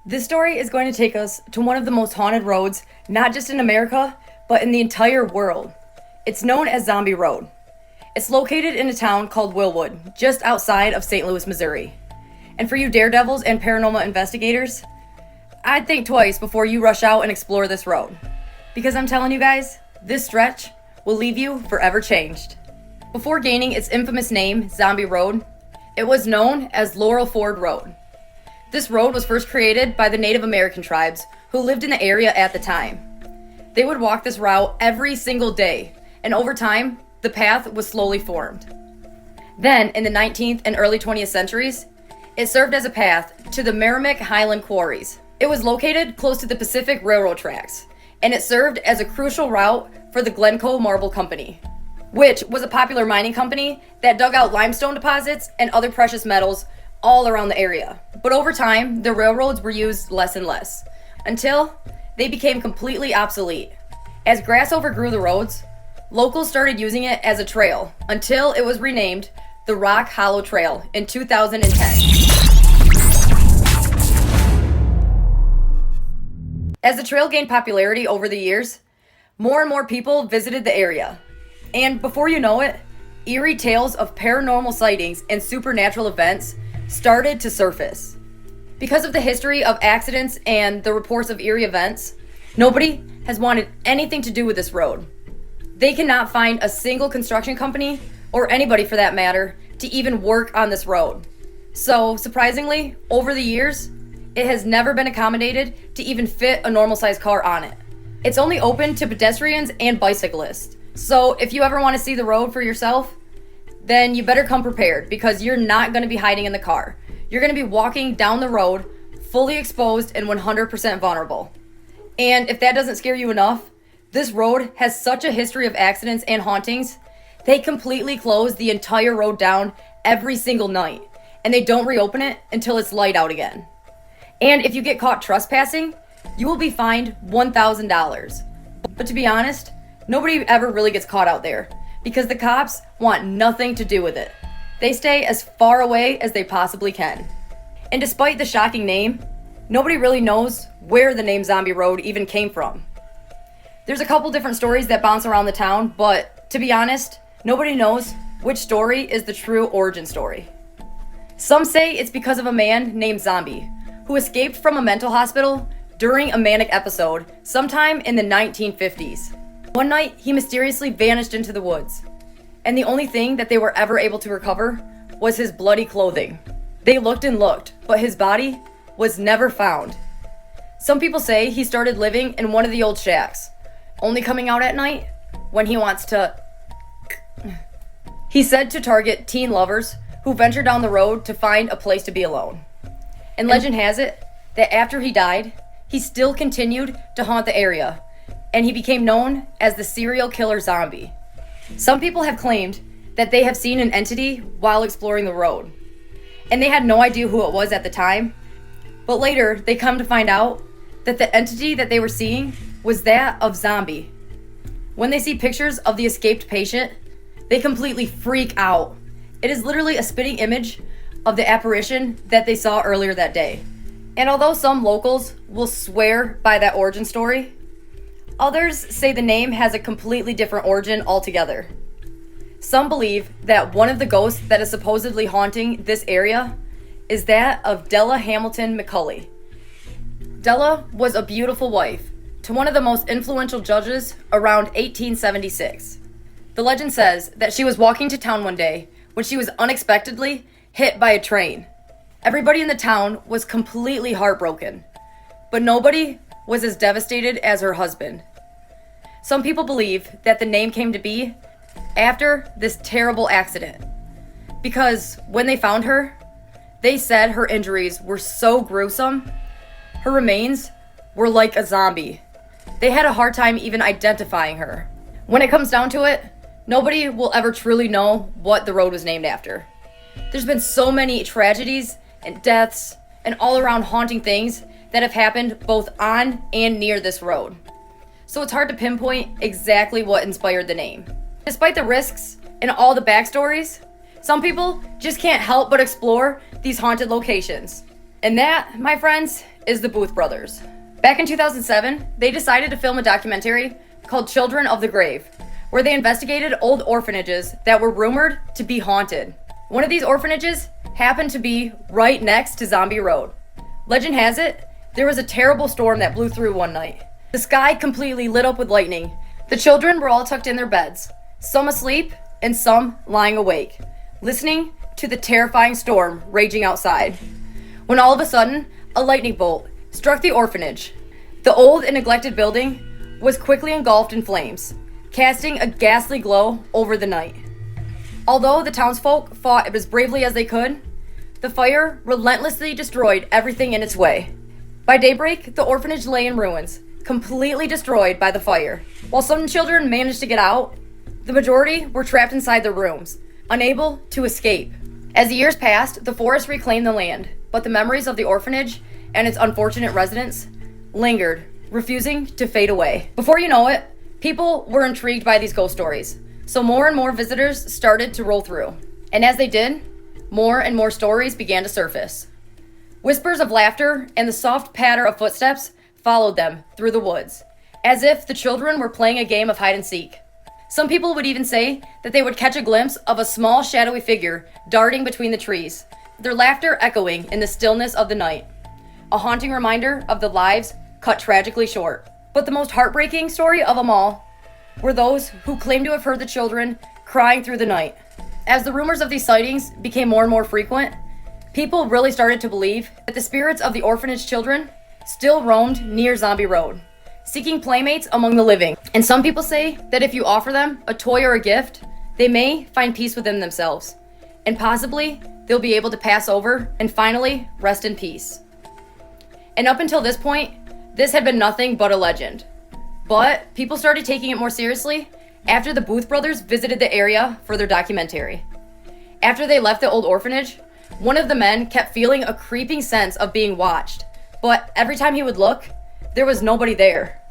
This story is going to take us to one of the most haunted roads, not just in America, but in the entire world. It's known as Zombie Road. It's located in a town called Willwood, just outside of St. Louis, Missouri. And for you daredevils and paranormal investigators, I'd think twice before you rush out and explore this road. Because I'm telling you guys, this stretch will leave you forever changed. Before gaining its infamous name, Zombie Road, it was known as Laurel Ford Road. This road was first created by the Native American tribes who lived in the area at the time. They would walk this route every single day, and over time, the path was slowly formed. Then, in the 19th and early 20th centuries, it served as a path to the Merrimack Highland Quarries. It was located close to the Pacific Railroad tracks, and it served as a crucial route for the Glencoe Marble Company, which was a popular mining company that dug out limestone deposits and other precious metals all around the area. But over time, the railroads were used less and less, until they became completely obsolete. As grass overgrew the roads, locals started using it as a trail until it was renamed the Rock Hollow Trail in 2010. As the trail gained popularity over the years, more and more people visited the area. And before you know it, eerie tales of paranormal sightings and supernatural events started to surface. Because of the history of accidents and the reports of eerie events, nobody has wanted anything to do with this road. They cannot find a single construction company, or anybody for that matter, to even work on this road. So, surprisingly, over the years, it has never been accommodated to even fit a normal-sized car on it. It's only open to pedestrians and bicyclists. So, if you ever want to see the road for yourself, then you better come prepared, because you're not going to be hiding in the car. You're going to be walking down the road, fully exposed and 100% vulnerable. And if that doesn't scare you enough, this road has such a history of accidents and hauntings. They completely close the entire road down every single night, and they don't reopen it until it's light out again. And if you get caught trespassing, you will be fined $1,000. But to be honest, nobody ever really gets caught out there, because the cops want nothing to do with it. They stay as far away as they possibly can. And despite the shocking name, nobody really knows where the name Zombie Road even came from. There's a couple different stories that bounce around the town, but to be honest, nobody knows which story is the true origin story. Some say it's because of a man named Zombie, who escaped from a mental hospital during a manic episode sometime in the 1950s. One night, he mysteriously vanished into the woods, and the only thing that they were ever able to recover was his bloody clothing. They looked and looked, but his body was never found. Some people say he started living in one of the old shacks, only coming out at night when he wants to. He's said to target teen lovers who venture down the road to find a place to be alone. And legend has it that after he died, he still continued to haunt the area, and he became known as the serial killer zombie. Some people have claimed that they have seen an entity while exploring the road, and they had no idea who it was at the time, but later they come to find out that the entity that they were seeing was that of Zombie. When they see pictures of the escaped patient, they completely freak out. It is literally a spitting image of the apparition that they saw earlier that day. And although some locals will swear by that origin story, others say the name has a completely different origin altogether. Some believe that one of the ghosts that is supposedly haunting this area is that of Della Hamilton McCulley. Della was a beautiful wife to one of the most influential judges around 1876. The legend says that she was walking to town one day when she was unexpectedly hit by a train. Everybody in the town was completely heartbroken, but nobody was as devastated as her husband. Some people believe that the name came to be after this terrible accident, because when they found her, they said her injuries were so gruesome, her remains were like a zombie. They had a hard time even identifying her. When it comes down to it, nobody will ever truly know what the road was named after. There's been so many tragedies and deaths and all around haunting things that have happened both on and near this road. So it's hard to pinpoint exactly what inspired the name. Despite the risks and all the backstories, some people just can't help but explore these haunted locations. And that, my friends, is the Booth brothers. Back in 2007, they decided to film a documentary called Children of the Grave, where they investigated old orphanages that were rumored to be haunted. One of these orphanages happened to be right next to Zombie Road. Legend has it, there was a terrible storm that blew through one night. The sky completely lit up with lightning. The children were all tucked in their beds, some asleep and some lying awake, listening to the terrifying storm raging outside. When all of a sudden, a lightning bolt struck the orphanage. The old and neglected building was quickly engulfed in flames, casting a ghastly glow over the night. Although the townsfolk fought as bravely as they could, the fire relentlessly destroyed everything in its way. By daybreak, the orphanage lay in ruins, completely destroyed by the fire. While some children managed to get out, the majority were trapped inside their rooms, unable to escape. As the years passed, the forest reclaimed the land, but the memories of the orphanage and its unfortunate residents lingered, refusing to fade away. Before you know it, people were intrigued by these ghost stories, so more and more visitors started to roll through. And as they did, more and more stories began to surface. Whispers of laughter and the soft patter of footsteps followed them through the woods, as if the children were playing a game of hide and seek. Some people would even say that they would catch a glimpse of a small shadowy figure darting between the trees, their laughter echoing in the stillness of the night. A haunting reminder of the lives cut tragically short. But the most heartbreaking story of them all were those who claimed to have heard the children crying through the night. As the rumors of these sightings became more and more frequent, people really started to believe that the spirits of the orphanage children still roamed near Zombie Road, seeking playmates among the living. And some people say that if you offer them a toy or a gift, they may find peace within themselves, and possibly they'll be able to pass over and finally rest in peace. And up until this point, this had been nothing but a legend. But people started taking it more seriously after the Booth brothers visited the area for their documentary. After they left the old orphanage, one of the men kept feeling a creeping sense of being watched, but every time he would look, there was nobody there.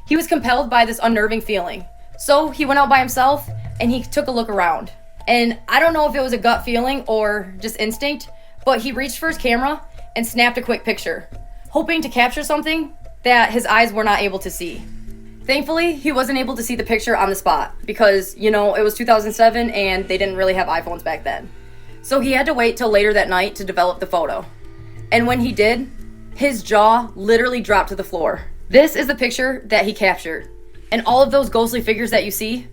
He was compelled by this unnerving feeling, so he went out by himself and he took a look around. And I don't know if it was a gut feeling or just instinct, but he reached for his camera and snapped a quick picture, hoping to capture something that his eyes were not able to see. Thankfully, he wasn't able to see the picture on the spot because, it was 2007 and they didn't really have iPhones back then. So he had to wait till later that night to develop the photo. And when he did, his jaw literally dropped to the floor. This is the picture that he captured. And all of those ghostly figures that you see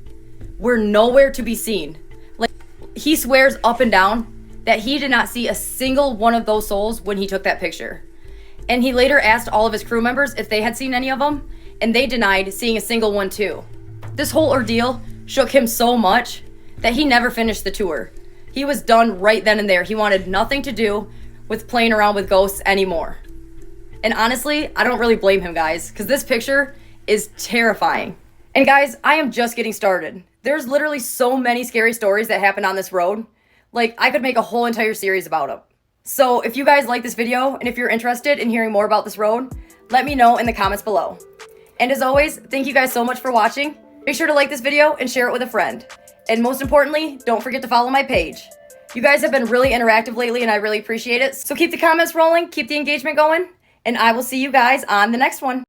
were nowhere to be seen. Like, he swears up and down that he did not see a single one of those souls when he took that picture. And he later asked all of his crew members if they had seen any of them, and they denied seeing a single one too. This whole ordeal shook him so much that he never finished the tour. He was done right then and there. He wanted nothing to do with playing around with ghosts anymore. And honestly, I don't really blame him, guys, because this picture is terrifying. And guys, I am just getting started. There's literally so many scary stories that happened on this road. Like, I could make a whole entire series about them. So if you guys like this video, and if you're interested in hearing more about this road, let me know in the comments below. And as always, thank you guys so much for watching. Make sure to like this video and share it with a friend. And most importantly, don't forget to follow my page. You guys have been really interactive lately and I really appreciate it. So keep the comments rolling, keep the engagement going, and I will see you guys on the next one.